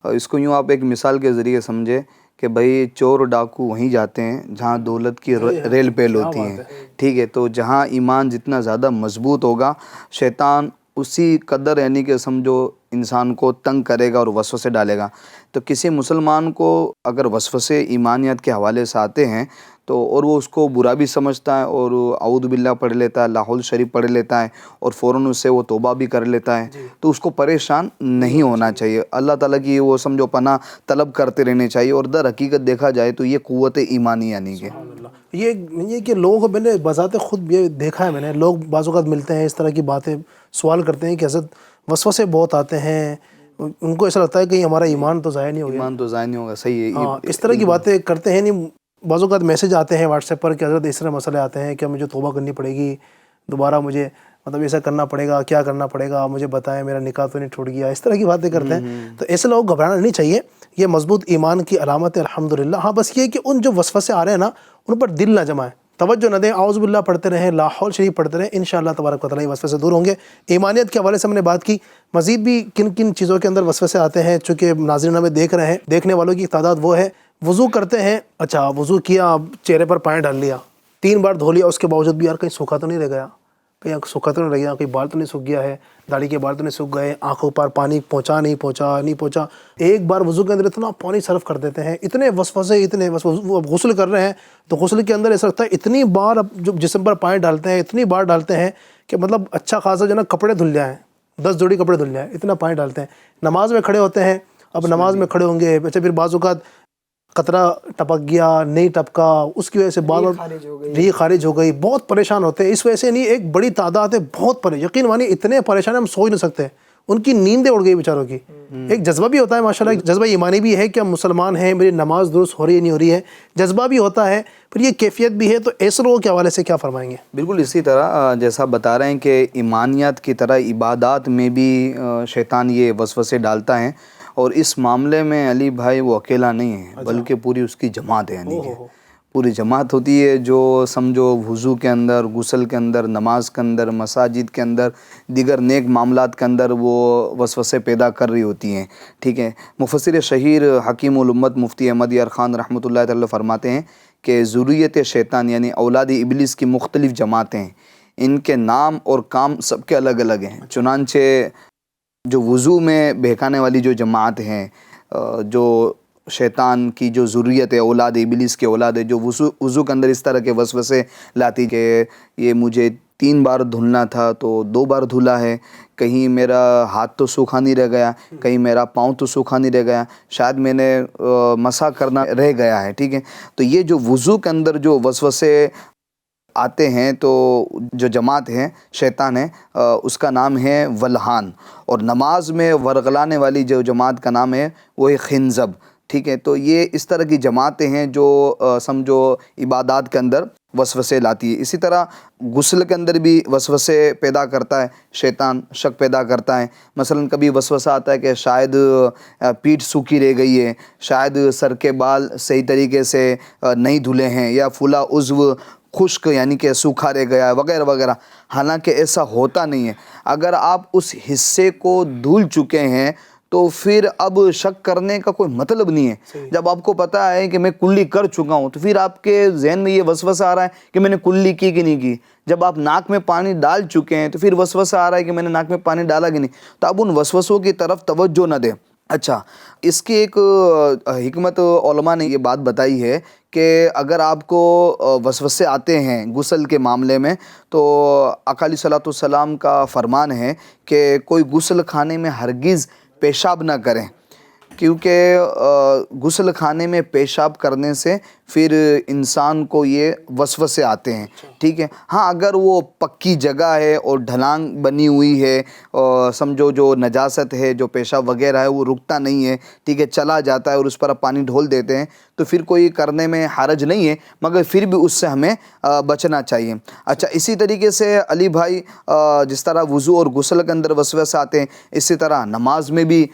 اس کو یوں آپ ایک مثال کے ذریعے سمجھے کہ بھائی چور ڈاکو وہیں جاتے ہیں جہاں دولت کی ریل پیل ہوتی ہیں، ٹھیک ہے؟ تو جہاں ایمان جتنا زیادہ مضبوط ہوگا، شیطان اسی قدر یعنی کہ سمجھو انسان کو تنگ کرے گا اور وسوسے ڈالے گا۔ تو کسی مسلمان کو اگر وسوسے ایمانیت کے حوالے سے آتے ہیں تو اور وہ اس کو برا بھی سمجھتا ہے اور اعوذ باللہ پڑھ لیتا ہے، لا حول شریف پڑھ لیتا ہے اور فوراً اس سے وہ توبہ بھی کر لیتا ہے، تو اس کو پریشان نہیں ہونا چاہیے، اللہ تعالیٰ کی وہ سمجھو پناہ طلب کرتے رہنے چاہیے۔ اور در حقیقت دیکھا جائے تو یہ قوت ایمانی یعنی کہ یہ کہ لوگوں کو میں نے بذات خود یہ دیکھا ہے، میں نے لوگ بعض اوقات ملتے ہیں اس طرح کی باتیں سوال کرتے ہیں کہ حضرت وسوسے بہت آتے ہیں، ان کو ایسا لگتا ہے کہ ہمارا ایمان تو ضائع نہیں ہوگا، ایمان تو ضائع نہیں ہوگا، صحیح ہے۔ ہاں، اس طرح کی باتیں کرتے ہیں۔ نہیں، بعض اوقات میسج آتے ہیں واٹس ایپ پر کہ حضرت اس طرح مسئلے آتے ہیں کہ مجھے توبہ کرنی پڑے گی، دوبارہ مجھے مطلب ایسا کرنا پڑے گا، کیا کرنا پڑے گا، مجھے بتائیں، میرا نکاح تو نہیں ٹوٹ گیا، اس طرح کی باتیں کرتے ہیں۔ تو ایسے لوگ گھبرانا نہیں چاہیے، یہ مضبوط ایمان کی علامت ہے الحمدللہ۔ ہاں، بس یہ کہ ان جو وسوسے آ رہے ہیں نا ان پر دل نہ جمائیں، توجہ نہ دیں، اعوذ باللہ پڑھتے رہیں، لا حول شریف پڑھتے رہیں، انشاءاللہ تبارک و تعالیٰ یہ وسوسے دور ہوں گے۔ ایمانیت کے حوالے سے ہم نے بات کی، مزید بھی کن کن چیزوں کے اندر وسوسے آتے ہیں چونکہ ناظرین ہمیں دیکھ رہے ہیں، دیکھنے والوں کی تعداد وہ ہے، وضو کرتے ہیں، اچھا وضو کیا، چہرے پر پانی ڈال لیا، 3 بار دھو لیا، اس کے باوجود بھی یار کہیں سوکھا تو نہیں رہ گیا، کہیں سوکھا تو نہیں رہ گیا، کہیں بال تو نہیں سوکھ گیا ہے، داڑھی کے بال تو نہیں سوکھ گئے، آنکھوں پر پانی نہیں پہنچا۔ ایک بار وضو کے اندر اتنا پانی صرف کر دیتے ہیں، اتنے وسوسے وہ غسل کر رہے ہیں تو غسل کے اندر ایسا لگتا ہے اتنی بار اب جو جسم پر پانی ڈالتے ہیں، اتنی بار ڈالتے ہیں کہ مطلب اچھا خاصا جو نا کپڑے دھل جائیں، 10 جوڑی کپڑے دھل جائیں، اتنا پانی ڈالتے ہیں۔ نماز میں کھڑے ہوتے ہیں، اب نماز میں کھڑے ہوں گے، اچھا پھر بعض اوقات قطرہ ٹپک گیا، نہیں ٹپکا، اس کی وجہ سے بار ری خارج ہو گئی، بہت پریشان ہوتے ہیں۔ اس وجہ سے نہیں، ایک بڑی تعداد ہے بہت یقین مانی اتنے پریشان ہیں ہم سوچ نہیں سکتے، ان کی نیندیں اڑ گئی بیچاروں کی. ایک جذبہ بھی ہوتا ہے ماشاءاللہ، ایک جذبہ ایمانی بھی ہے کہ ہم مسلمان ہیں، میری نماز درست ہو رہی ہے نہیں ہو رہی ہے، جذبہ بھی ہوتا ہے، پھر یہ کیفیت بھی ہے. تو ایسے لوگوں کے حوالے سے کیا فرمائیں گے؟ بالکل اسی طرح جیسا بتا رہے ہیں کہ ایمانیات کی طرح عبادات میں بھی شیطان یہ وسوسے ڈالتا ہے، اور اس معاملے میں علی بھائی وہ اکیلا نہیں ہے بلکہ پوری اس کی جماعت ہے. یعنی کہ پوری جماعت ہوتی ہے جو سمجھو وضو کے اندر، غسل کے اندر، نماز کے اندر، مساجد کے اندر، دیگر نیک معاملات کے اندر وہ وسوسے پیدا کر رہی ہوتی ہیں. ٹھیک ہے. مفسر شہیر حکیم الامت مفتی احمد یار خان رحمۃ اللہ تعالی فرماتے ہیں کہ ذریت شیطان یعنی اولاد ابلیس کی مختلف جماعتیں ہیں، ان کے نام اور کام سب کے الگ الگ ہیں. چنانچہ جو وضو میں بہکانے والی جو جماعت ہیں، جو شیطان کی جو ذریت ہے، اولاد ابلیس کے اولاد ہے، جو وضو کے اندر اس طرح کے وسوسے لاتی کہ یہ مجھے 3 بار دھلنا تھا تو 2 بار دھلا ہے، کہیں میرا ہاتھ تو سوکھا نہیں رہ گیا، کہیں میرا پاؤں تو سوکھا نہیں رہ گیا، شاید میں نے مسح کرنا رہ گیا ہے. ٹھیک ہے. تو یہ جو وضو کے اندر جو وسوسے آتے ہیں تو جو جماعت ہے شیطان ہے اس کا نام ہے ولہان، اور نماز میں ورغلانے والی جو جماعت کا نام ہے وہ ہے خنزب. ٹھیک ہے. تو یہ اس طرح کی جماعتیں ہیں جو سمجھو عبادات کے اندر وسوسے لاتی ہے. اسی طرح غسل کے اندر بھی وسوسے پیدا کرتا ہے شیطان، شک پیدا کرتا ہے. مثلا کبھی وسوسہ آتا ہے کہ شاید پیٹھ سوکھی رہ گئی ہے، شاید سر کے بال صحیح طریقے سے نہیں دھلے ہیں، یا فلاں عضو خشک یعنی کہ سوکھا رہ گیا ہے وغیرہ وغیرہ. حالانکہ ایسا ہوتا نہیں ہے. اگر آپ اس حصے کو دھل چکے ہیں تو پھر اب شک کرنے کا کوئی مطلب نہیں ہے. جب آپ کو پتہ ہے کہ میں کلی کر چکا ہوں تو پھر آپ کے ذہن میں یہ وسوسہ آ رہا ہے کہ میں نے کلی کی کہ نہیں کی. جب آپ ناک میں پانی ڈال چکے ہیں تو پھر وسوسہ آ رہا ہے کہ میں نے ناک میں پانی ڈالا کہ نہیں. تو اب ان وسوسوں کی طرف توجہ نہ دیں. اچھا، اس کی ایک حکمت علماء نے یہ بات بتائی ہے کہ اگر آپ کو وسوسے آتے ہیں غسل کے معاملے میں تو آقا علیہ الصلوۃ والسلام کا فرمان ہے کہ کوئی غسل خانے میں ہرگز پیشاب نہ کریں، کیونکہ غسل خانے میں پیشاب کرنے سے پھر انسان کو یہ وسوسے آتے ہیں. ٹھیک ہے. ہاں اگر وہ پکی جگہ ہے اور ڈھلانگ بنی ہوئی ہے اور سمجھو جو نجاست ہے، جو پیشاب وغیرہ ہے وہ رکتا نہیں ہے، ٹھیک ہے، چلا جاتا ہے اور اس پر آپ پانی ڈھول دیتے ہیں تو پھر کوئی کرنے میں حرج نہیں ہے، مگر پھر بھی اس سے ہمیں بچنا چاہیے. اچھا، اسی طریقے سے علی بھائی جس طرح وضو اور غسل کے اندر وسوسے آتے ہیں، اسی طرح نماز میں بھی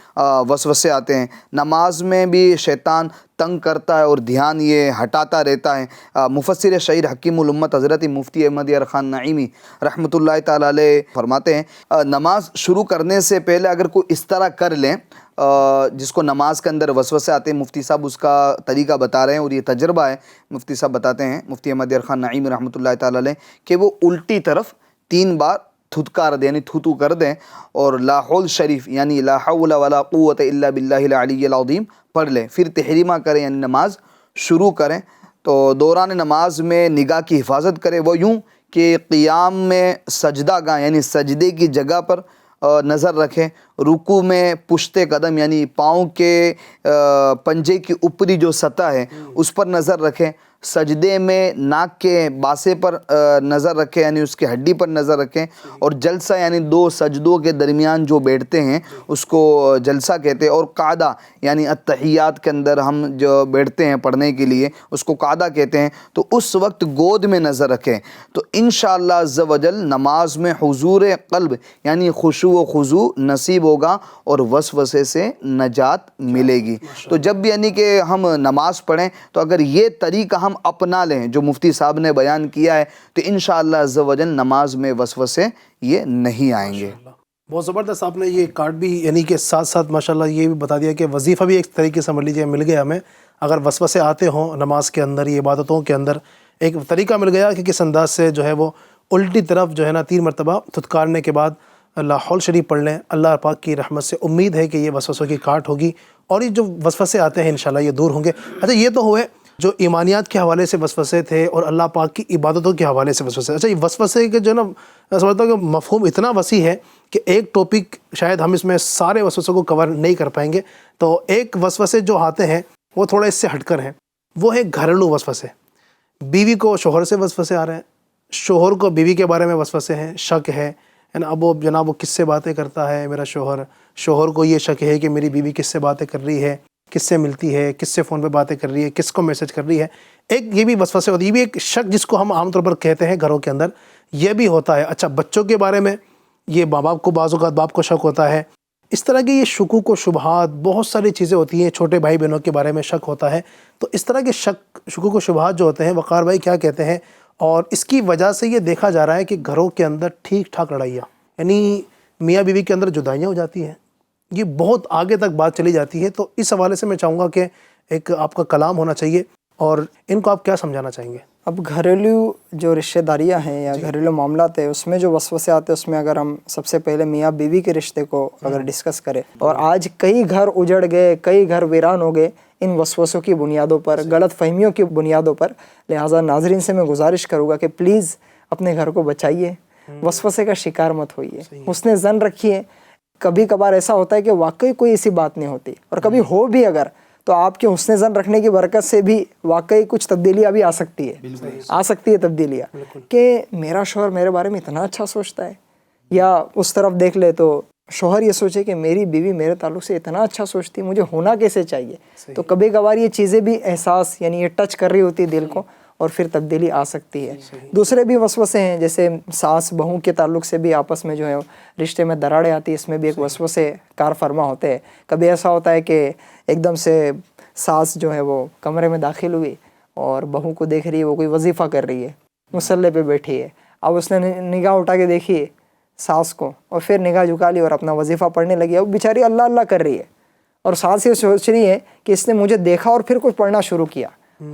وسوسے آتے ہیں. نماز میں بھی شیطان تنگ کرتا ہے اور دھیان یہ ہٹاتا رہتا ہے. مفسر شہیر حکیم الامت حضرت مفتی احمد یار خان نعیمی رحمۃ اللہ تعالی علیہ فرماتے ہیں نماز شروع کرنے سے پہلے اگر کوئی اس طرح کر لیں جس کو نماز کے اندر وسوسے آتے ہیں، مفتی صاحب اس کا طریقہ بتا رہے ہیں اور یہ تجربہ ہے. مفتی صاحب بتاتے ہیں، مفتی احمد یار خان نعیمی رحمۃ اللہ تعالی علیہ، کہ وہ الٹی طرف 3 بار تھتکار دیں یعنی تھوتو کر دیں اور لا حول شریف یعنی لا حول ولا قوت الا باللہ العلی العظیم پڑھ لیں. پھر تحریمہ کریں یعنی نماز شروع کریں. تو دوران نماز میں نگاہ کی حفاظت کریں، وہ یوں کہ قیام میں سجدہ گاہ یعنی سجدے کی جگہ پر نظر رکھیں، رکوع میں پشت قدم یعنی پاؤں کے پنجے کی اوپری جو سطح ہے اس پر نظر رکھیں، سجدے میں ناک کے باسے پر نظر رکھیں یعنی اس کی ہڈی پر نظر رکھیں، اور جلسہ یعنی 2 سجدوں کے درمیان جو بیٹھتے ہیں اس کو جلسہ کہتے ہیں، اور قعدہ یعنی التحیات کے اندر ہم جو بیٹھتے ہیں پڑھنے کے لیے اس کو قعدہ کہتے ہیں، تو اس وقت گود میں نظر رکھیں. تو انشاءاللہ عز و جل نماز میں حضور قلب یعنی خشوع و خضوع نصیب ہوگا اور وسوسے سے نجات ملے گی. تو جب بھی یعنی کہ ہم نماز پڑھیں تو اگر یہ طریقہ ہم اپنا لیں جو مفتی صاحب نے بیان کیا ہے تو انشاءاللہ عز و جل نماز میں وسوسے یہ نہیں آئیں گے. بہت زبردست آپ نے یہ کارڈ بھی یعنی کہ ساتھ ساتھ ماشاءاللہ یہ بھی بتا دیا کہ وظیفہ بھی ایک طریقے سے مل گیا ہمیں. اگر وسوسے آتے ہوں نماز کے اندر، یہ عبادتوں کے اندر، ایک طریقہ مل گیا کہ کس انداز سے جو ہے وہ الٹی طرف جو ہے نا 3 مرتبہ تھتکارنے کے بعد لا حول شریف پڑھ لیں. اللہ پاک کی رحمت سے امید ہے کہ یہ وسوسوں کی کاٹ ہوگی اور یہ جو وسوسے آتے ہیں انشاءاللہ یہ دور ہوں گے. اچھا، یہ تو ہوئے جو ایمانیات کے حوالے سے وسوسے تھے اور اللہ پاک کی عبادتوں کے حوالے سے وسوسے. اچھا، یہ وسوسے کے جو ہے نا میں سمجھتا ہوں کہ مفہوم اتنا وسیع ہے کہ ایک ٹاپک شاید ہم اس میں سارے وسوسوں کو کور نہیں کر پائیں گے. تو ایک وسوسے جو آتے ہیں وہ تھوڑا اس سے ہٹ کر ہیں، وہ ہے گھریلو وسوسے. بیوی کو شوہر سے وسوسے آ رہے ہیں، شوہر کو بیوی کے بارے میں وسوسے ہیں، شک ہے، ہے نا. اب وہ جناب وہ کس سے باتیں کرتا ہے میرا شوہر کو یہ شک ہے کہ میری بیوی کس سے باتیں کر رہی ہے, کس سے ملتی ہے, کس سے فون پہ باتیں کر رہی ہے, کس کو میسج کر رہی ہے. ایک یہ بھی وسوسے ہوتی ہے, یہ بھی ایک شک جس کو ہم عام طور پر کہتے ہیں گھروں کے اندر, یہ بھی ہوتا ہے. اچھا بچوں کے بارے میں یہ ماں باپ کو بعض اوقات باپ کو شک ہوتا ہے. اس طرح کے یہ شکوک و شبہات بہت ساری چیزیں ہوتی ہیں. چھوٹے بھائی بہنوں کے بارے میں شک ہوتا ہے. تو اس طرح کے شکوک و شبہات جو ہوتے ہیں وقار بھائی کیا کہتے ہیں, اور اس کی وجہ سے یہ دیکھا جا رہا ہے کہ گھروں کے اندر ٹھیک ٹھاک لڑائیاں, یعنی میاں بیوی کے اندر جدائیاں ہو جاتی ہیں, یہ بہت آگے تک بات چلی جاتی ہے. تو اس حوالے سے میں چاہوں گا کہ ایک آپ کا کلام ہونا چاہیے, اور ان کو آپ کیا سمجھانا چاہیں گے؟ اب گھریلو جو رشتہ داریاں ہیں یا گھریلو معاملات ہیں اس میں جو وسوسے آتے ہیں, اس میں اگر ہم سب سے پہلے میاں بیوی کے رشتے کو اگر ڈسکس کریں, اور آج کئی گھر اجڑ گئے, کئی گھر ویران ہو گئے ان وسوسوں کی بنیادوں پر, غلط فہمیوں کی بنیادوں پر. لہٰذا ناظرین سے میں گزارش کروں گا کہ پلیز اپنے گھر کو بچائیے, وسوسے کا شکار مت ہوئیے, حسن ظن رکھیے. کبھی کبھار ایسا ہوتا ہے کہ واقعی کوئی ایسی بات نہیں ہوتی, اور کبھی ہو بھی اگر تو آپ کے حسن ظن رکھنے کی برکت سے بھی واقعی کچھ تبدیلیاں بھی آ سکتی ہے تبدیلیاں, کہ میرا شوہر میرے بارے میں اتنا اچھا سوچتا ہے. یا اس طرف دیکھ لے تو شوہر یہ سوچے کہ میری بیوی میرے تعلق سے اتنا اچھا سوچتی ہے, مجھے ہونا کیسے چاہیے. تو کبھی کبھار یہ چیزیں بھی احساس یعنی یہ ٹچ کر رہی ہوتی ہے دل کو, اور پھر تبدیلی آ سکتی ہے. دوسرے بھی وسوسے ہیں, جیسے ساس بہو کے تعلق سے بھی آپس میں جو ہے رشتے میں دراڑیں آتی ہے, اس میں بھی ایک وسوسے کار فرما ہوتے ہیں. کبھی ایسا ہوتا ہے کہ ایک دم سے ساس جو ہے وہ کمرے میں داخل ہوئی اور بہو کو دیکھ رہی ہے, وہ کوئی وظیفہ کر رہی ہے, مصلے پہ بیٹھی ہے. اب اس نے نگاہ اٹھا کے دیکھی ساس کو, اور پھر نگاہ جھکا لی اور اپنا وظیفہ پڑھنے لگی. اب بیچاری اللہ اللہ کر رہی ہے, اور ساس یہ سوچ رہی ہے کہ اس نے مجھے دیکھا اور پھر کچھ پڑھنا شروع کیا,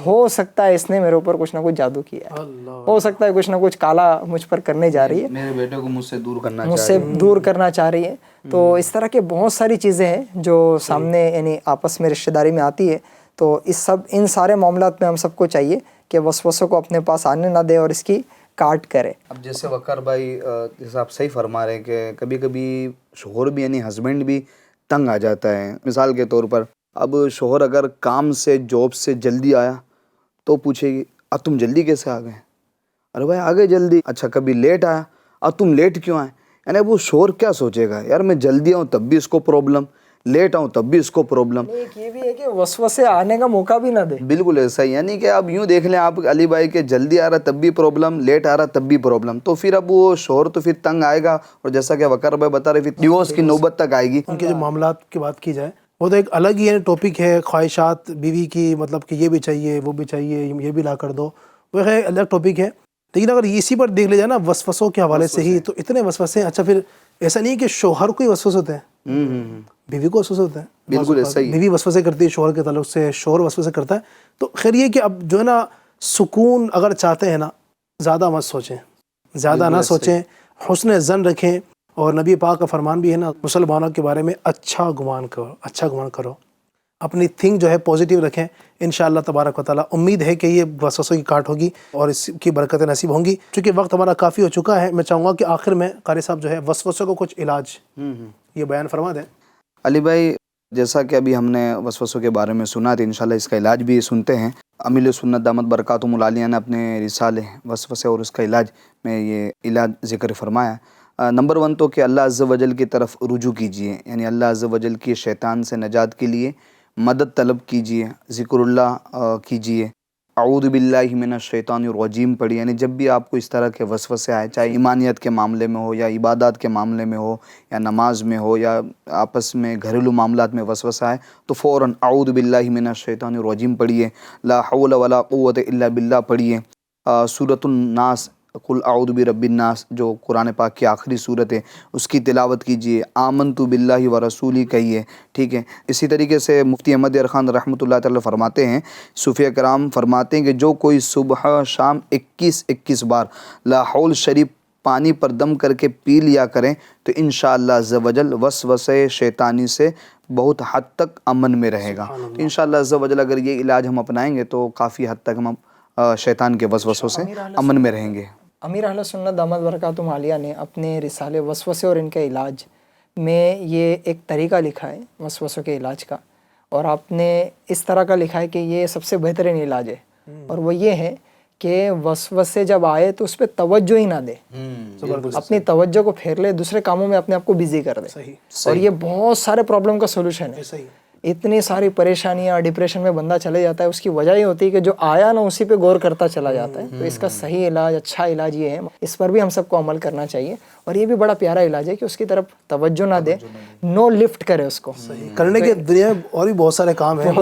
ہو سکتا ہے اس نے میرے اوپر کچھ نہ کچھ جادو کیا ہے, ہو سکتا ہے کچھ نہ کچھ کالا مجھ پر کرنے جا رہی ہے, میرے بیٹے کو مجھ سے دور کرنا چاہ رہی ہے. تو اس طرح کے بہت ساری چیزیں ہیں جو سامنے یعنی آپس میں رشتہ داری میں آتی ہے. تو ان سارے معاملات میں ہم سب کو چاہیے کہ وسوسوں کو اپنے پاس آنے نہ دے اور اس کی کاٹ کرے. اب جیسے وقار بھائی جیسے آپ صحیح فرما رہے ہیں کہ کبھی کبھی شوہر بھی یعنی ہسبینڈ بھی تنگ آ جاتا ہے. مثال کے طور پر اب شوہر اگر کام سے جاب سے جلدی آیا تو پوچھے گی اب تم جلدی کیسے آ گئے؟ ارے بھائی آ گئے جلدی. اچھا کبھی لیٹ آیا, اب تم لیٹ کیوں آئے؟ یعنی وہ شوہر کیا سوچے گا, یار میں جلدی آؤں تب بھی اس کو پرابلم, لیٹ آؤں تب بھی اس کو پرابلم. ایک یہ بھی ہے کہ وسوسے آنے کا موقع بھی نہ دے. بالکل ایسا ہی, یعنی کہ آپ یوں دیکھ لیں آپ علی بھائی کہ جلدی آ رہا تب بھی پرابلم, لیٹ آ رہا تب بھی پرابلم. تو پھر اب وہ شوہر تو پھر تنگ آئے گا, اور جیسا کہ وقار بھائی بتا رہے پھر ڈیورس کی نوبت تک آئے گی. ان کے جو معاملات کی بات کی جائے وہ تو ایک الگ ہی ٹاپک ہے, خواہشات بیوی کی, مطلب کہ یہ بھی چاہیے وہ بھی چاہیے, یہ بھی لا کر دو, وہ ہے الگ ٹاپک ہے. لیکن اگر اسی پر دیکھ لیا جائے نا وسوسوں کے حوالے سے ہی, تو اتنے وسوسے ہیں. اچھا پھر ایسا نہیں کہ شوہر کو ہی وسوسے ہوتے ہیں, بیوی کو وسوسے ہوتے ہیں. بالکل ایسا ہی, بیوی وسوسے کرتی ہے شوہر کے تعلق سے, شوہر وسوسے کرتا ہے. تو خیر یہ کہ اب جو ہے نا سکون اگر چاہتے ہیں نا, زیادہ مت سوچیں, زیادہ نہ سوچیں, حسن ظن رکھیں. اور نبی پاک کا فرمان بھی ہے نا مسلمانوں کے بارے میں اچھا گمان کرو, اچھا گمان کرو, اپنی تھنک جو ہے پازیٹیو رکھیں. انشاءاللہ تبارک و تعالیٰ امید ہے کہ یہ وسوسوں کی کاٹ ہوگی اور اس کی برکتیں نصیب ہوں گی. چونکہ وقت ہمارا کافی ہو چکا ہے, میں چاہوں گا کہ آخر میں قاری صاحب جو ہے وسوسوں کو کچھ علاج یہ بیان فرما دیں. علی بھائی جیسا کہ ابھی ہم نے وسوسوں کے بارے میں سنا تھا, انشاءاللہ اس کا علاج بھی سنتے ہیں. امیل سنت دامت برکاتہم العالیہ نے اپنے رسالے وسوسے اور اس کا علاج میں یہ علاج ذکر فرمایا. نمبر 1 تو کہ اللہ عز و جل کی طرف رجوع کیجئے, یعنی اللہ عز و جل کی شیطان سے نجات کے لیے مدد طلب کیجئے, ذکر اللہ کیجئے, اعوذ باللہ من الشیطان الرجیم پڑھیے. یعنی جب بھی آپ کو اس طرح کے وسوسے آئے, چاہے ایمانیت کے معاملے میں ہو یا عبادات کے معاملے میں ہو یا نماز میں ہو یا آپس میں گھریلو معاملات میں وسوسہ آئے, تو فوراً اعوذ باللہ من الشیطان الرجیم پڑھیے, لا حول ولا قوت الا باللہ پڑھیے. سورۃ الناس قل اعوذ برب الناس جو قرآن پاک کی آخری صورت ہے اس کی تلاوت کیجیے. آمنت باللہ ورسولی کہیے, ٹھیک ہے. اسی طریقے سے مفتی احمد یار خان رحمۃ اللہ تعالی فرماتے ہیں, صوفیہ کرام فرماتے ہیں کہ جو کوئی صبح شام 21 بار لا حول شریف پانی پر دم کر کے پی لیا کریں تو انشاءاللہ عز و جل وسوسے شیطانی سے بہت حد تک امن میں رہے گا. تو انشاءاللہ عز و جل اگر یہ علاج ہم اپنائیں گے تو کافی حد تک ہم شیطان کے وسوسوں سے امن میں رہیں گے. امیر اہل سنت دامت برکاتہم عالیہ نے اپنے رسالے وسوسے اور ان کے علاج میں یہ ایک طریقہ لکھا ہے وسوسوں کے علاج کا, اور آپ نے اس طرح کا لکھا ہے کہ یہ سب سے بہترین علاج ہے. اور وہ یہ ہے کہ وسوسے جب آئے تو اس پہ توجہ ہی نہ دے, اپنی توجہ کو پھیر لے, دوسرے کاموں میں اپنے آپ کو بیزی کر دے. اور یہ بہت سارے پرابلم کا سولوشن ہے. اتنی ساری پریشانیاں, ڈپریشن میں بندہ چلے جاتا ہے, اس کی وجہ یہ ہوتی ہے کہ جو آیا نا اسی پہ غور کرتا چلا جاتا ہے. تو اس کا صحیح علاج, اچھا علاج یہ ہے, اس پر بھی ہم سب کو عمل کرنا چاہیے. اور یہ بھی بڑا پیارا علاج ہے کہ اس کی طرف توجہ نہ دے, نو لفٹ کرے اس کو. کرنے کے دنیا میں اور بھی بہت سارے کام ہیں,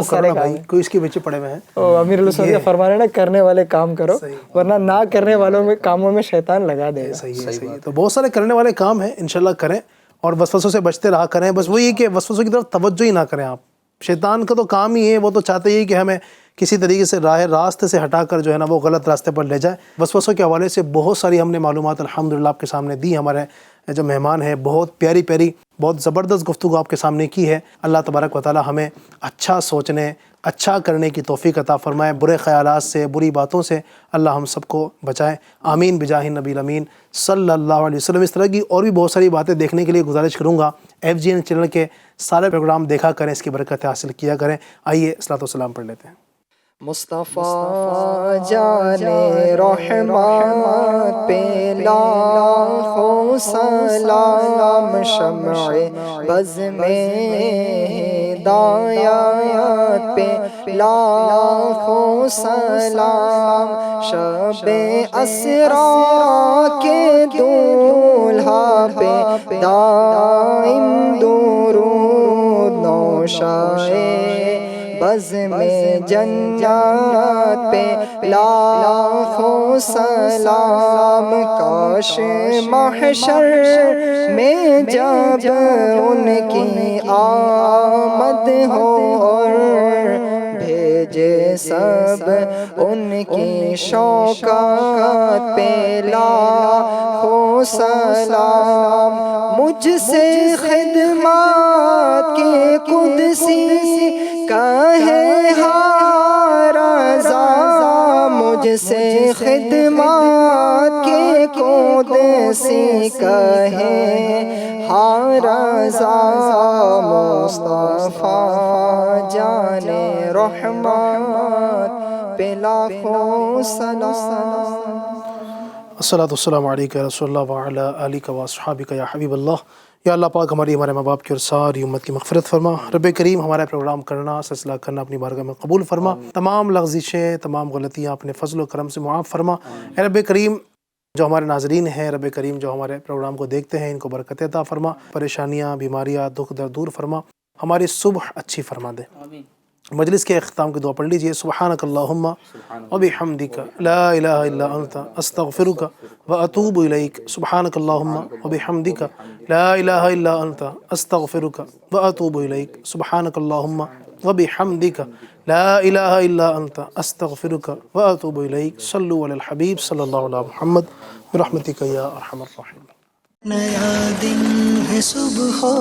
کوئی اس کے پیچھے پڑے ہوئے ہیں. امیر السنت فرما رہے ہیں نا, کرنے والے کام کرو ورنہ نہ کرنے والوں میں کاموں میں شیطان لگا دے گا. صحیح. تو بہت سارے کرنے والے کام ہیں, انشاءاللہ کریں اور وسوسوں سے بچتے رہا کریں. بس وہی ہے کہ وسوسوں کی طرف توجہ ہی نہ کریں آپ. شیطان کا تو کام ہی ہے, وہ تو چاہتے ہی کہ ہمیں کسی طریقے سے راستے سے ہٹا کر جو ہے نا وہ غلط راستے پر لے جائے. وسوسوں کے حوالے سے بہت ساری ہم نے معلومات الحمدللہ آپ کے سامنے دی. ہمارے جو مہمان ہیں بہت پیاری پیاری, بہت زبردست گفتگو آپ کے سامنے کی ہے. اللہ تبارک و تعالی ہمیں اچھا سوچنے, اچھا کرنے کی توفیق عطا فرمائے. برے خیالات سے, بری باتوں سے اللہ ہم سب کو بچائے. آمین بجاہ نبی الامین صلی اللہ علیہ وسلم. اس طرح کی اور بھی بہت ساری باتیں دیکھنے کے لیے گزارش کروں گا. FGN چینل کے سارے پروگرام دیکھا کریں, اس کی برکت حاصل کیا کریں. آئیے صلاۃ و سلام پڑھ لیتے ہیں. مصطفیٰ جان رحمت پہ لاکھوں سلام, شمع بز میں ہدایت پہ لاکھوں سلام, شب اسریٰ کے دولہا پہ دائم درود نوشائے, بز میں جنت پہ لاکھوں سلام. کاش محشر میں جب ان کی آمد ہو اور بھیجے سب ان کی شوکت پہ لاکھوں سلام. مجھ سے خدمات کے قدسی کہے ہر رضا, مجھ سے خدمات کے قدسی کہے ہر رضا. مصطفیٰ جان رحمت پہ لاکھوں سلام. الصلاۃ والسلام علیکہ یا رسول اللہ وعلی آلکہ واصحابکہ یا حبیب اللہ. یا اللہ پاک ہمارے ماں باپ کی اور ساری امت کی مغفرت فرما. رب کریم ہمارا پروگرام کرنا, سلسلہ کرنا اپنی بارگاہ میں قبول فرما. تمام لغزشیں, تمام غلطیاں اپنے فضل و کرم سے معاف فرما. اے رب کریم جو ہمارے ناظرین ہیں, رب کریم جو ہمارے پروگرام کو دیکھتے ہیں, ان کو برکت عطا فرما. پریشانیاں, بیماریاں, دکھ درد دور فرما. ہماری صبح اچھی فرما دے. مجلس کے اختتام کی دعا پڑھ لیجئے. سبحانک اللہم وبحمدک لا الہ الا انت استغفرک واتوب الیک. سبحانک اللہم وبحمدک لا الہ الا انت استغفرک واتوب الیک. سبحانک اللہم وبحمدک لا الہ الا انت استغفرک واتوب الیک. صلوا علی الحبیب صلی اللہ علیہ محمد برحمتک یا ارحم الراحمین. نیا دن ہے, صبح ہو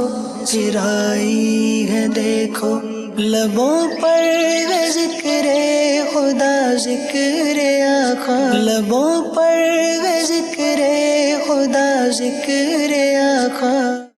پھر آئی ہے دیکھو, لبوں پر ہے ذکر خدا, ذکر آقا. لبوں پر ہے ذکر خدا, ذکر آقا.